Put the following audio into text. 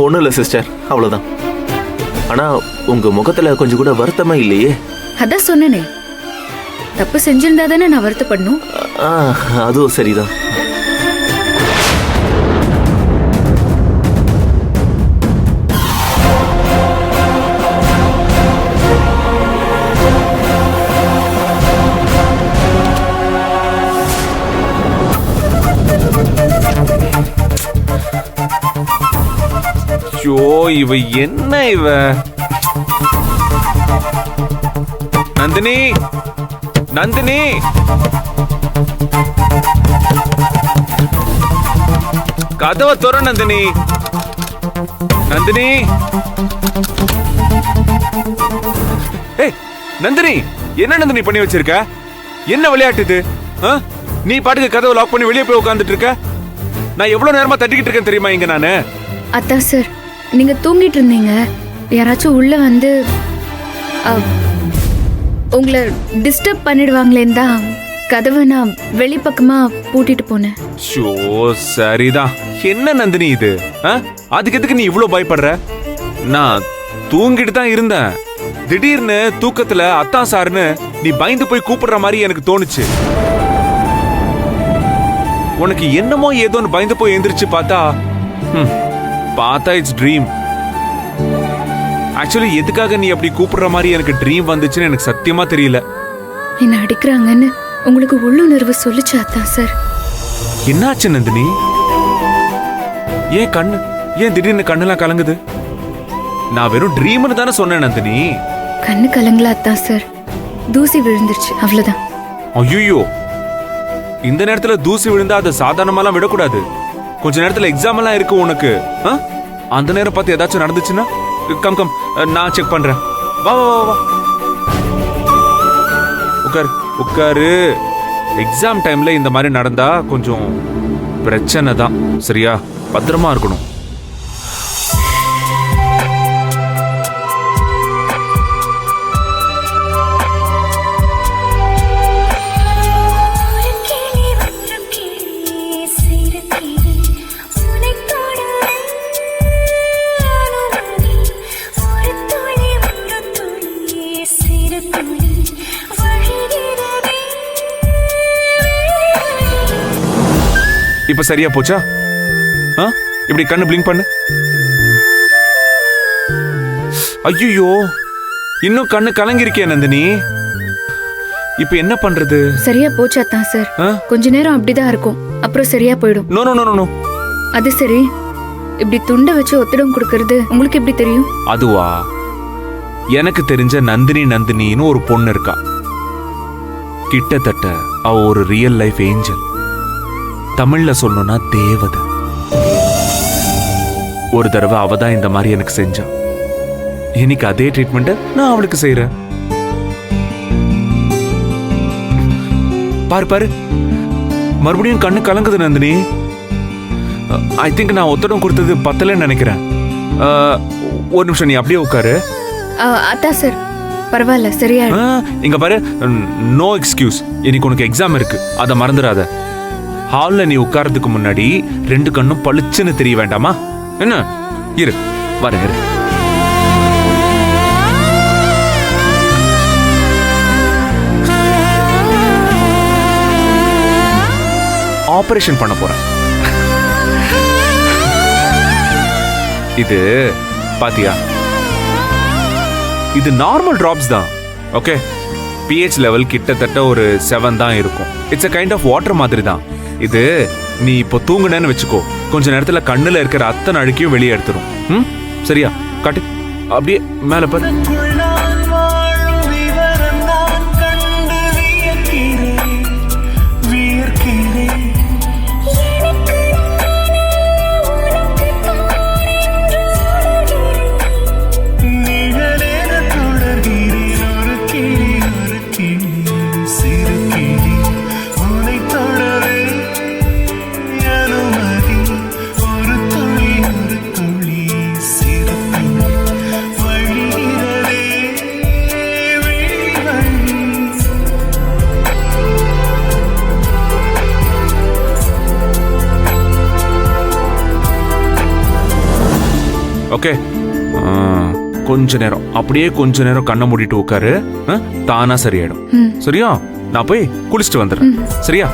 ஒன்றும் இல்லை சிஸ்டர், அவ்வளோதான். ஆனால் உங்கள் முகத்தில் கொஞ்சம் கூட வருத்தமாக இல்லையே? அதான் சொன்னனே, தப்பு செஞ்சிருந்தா தானே நான் வருத்தப்படணும். அதுவும் சரிதான். இவ என்ன இவ? நந்தினி, நந்தினி, கதவை திற நந்தினி. நந்தினி, ஏய் நந்தினி, என்ன நந்தினி பண்ணி வச்சிருக்க? என்ன விளையாட்டு இது? நீ பாட்டுக்கு கதவை லாக் பண்ணி வெளியே போய் உட்கார்ந்துட்டு இருக்க. நான் எவ்வளவு நேரமா தட்டிக்கிட்டு இருக்கேன் தெரியுமா இங்க நானு? அதான் சார், நீங்க தூங்கிட்டு இருந்தீங்க, யாராச்சும் உள்ள வந்து உங்களை டிஸ்டர்ப் பண்ணிடுவாங்களேன்னு தான் கதவை நான் வெளிப்பக்கமா பூட்டிட்டு போனேன். ஷோ சரிதான். என்ன நந்தினி இது? அதுக்கு எதுக்கு நீ இவ்வளவு பயப்படுற? நான் தூங்கிட்டு தான் இருந்தேன். திடீர்னு தூக்கத்துல அத்தான் சார்னு நீ பயந்து போய் கூப்பிடுற மாதிரி எனக்கு தோணுச்சு. உனக்கு என்னமோ ஏதோன்னு பயந்து போய் எந்திரிச்சு பார்த்தா இட்ஸ் ட்ரீம். ஆக்சுவலி எதுக்காக நீ அப்படி கூப்பிடுற மாதிரி எனக்கு ட்ரீம் வந்துச்சுன்னு எனக்கு சத்தியமா தெரியல. என்ன அடிக்கிறாங்கன்னு உங்களுக்கு உள்ளுணர்வு சொல்லிச்சு அத்தான் சார். என்னாச்சு நந்தினி? ஏன் திடீர்னு கண்ணெல்லாம் கலங்குது? நான் வெறும் ட்ரீம்னு தானே சொன்னேன் நந்தினி. கண்ணு கலங்கல அத்தான் சார், தூசி விழுந்துருச்சு, அவ்வளவுதான். ஐயோ, இந்த நேரத்துல தூசி விழுந்தா அதை சாதாரணமாலாம் விடக்கூடாது. கொஞ்ச நேரத்துல எக்ஸாம் எல்லாம் இருக்கு உனக்கு. அந்த நேரம் பார்த்து ஏதாச்சும் நடந்துச்சுன்னா கம் கம் நான் செக் பண்றேன். வா வா வா வா, உட்காரு உட்காரு. எக்ஸாம் டைம்ல இந்த மாதிரி நடந்தா கொஞ்சம் பிரச்சனை தான். சரியா? பத்திரமா இருக்கணும். இப்ப சரியா போச்சா? இப்படி கண்ணு பிளிங்க் பண்ணு. ஐயோ, இன்னும் கண்ணு கலங்கிருக்கே நந்தினி. இப்ப என்ன பண்றது? சரியா போச்சா தான் சார்? கொஞ்ச நேரம் அப்படிதான் இருக்கும், அப்புறம் சரியா போயிடும். No no no no. அது சரி, இப்படி துண்டை வச்சு ஒத்திடம் கொடுக்கறது உங்களுக்கு எப்படி தெரியும்? அதுவா, எனக்கு தெரிஞ்ச நந்தினின்னு ஒரு பொண்ணு இருக்கா. கிட்டத்தட்ட அவ ஒரு ரியல் லைஃப் ஏஞ்சல். தமிழ்ல சொல்லணும்னா தேவதை. ஒரு தடவை அவ தான் இந்த மாதிரி எனக்கு செஞ்சா. இன்னைக்கு அதே ட்ரீட்மெண்ட் நான் அவளுக்கு செய்யறேன். பாரு பாரு, மறுபடியும் கண்ணு கலங்குது நந்தினி. ஐ திங்க் நான் ஒத்தடம் கொடுத்தது பத்தலன்னு நினைக்கிறேன். ஒரு நிமிஷம் நீ அப்படியே உட்காரு. அத்தா சார், பரவாயில்ல, சரியா? இங்க பாரு, நோ எக்ஸ்கியூஸ். இன்னைக்கு உனக்கு எக்ஸாம் இருக்கு, அதை மறந்துடாத. ஹால்ல நீ உட்கார்றதுக்கு முன்னாடி ரெண்டு கண்ணும் பளிச்சுன்னு தெரிய வேண்டாமா? என்ன? இரு, வர இரு. ஆபரேஷன் பண்ண போறேன். இது பாத்தியா? இது நார்மல் டிராப்ஸ் தான். ஓகே, pH லெவல் கிட்டத்தட்ட ஒரு 7 தான் இருக்கும். It's a kind of water மாதிரி தான். இது நீ இப்போ தூங்குனேன்னு வச்சுக்கோ, கொஞ்ச நேரத்துல கண்ணுல இருக்கிற அத்தனை அழுக்கையும் வெளியே எடுத்துரும். சரியா? காட்டு, அப்படியே மேல பாரு. ஓகே கொஞ்ச நேரம் அப்படியே கொஞ்ச நேரம் கண்ணை மூடிட்டு உட்காரு. தானா சரியாயிடும். சரியா? நான் போய் குளிச்சுட்டு வந்துடுறேன். சரியா?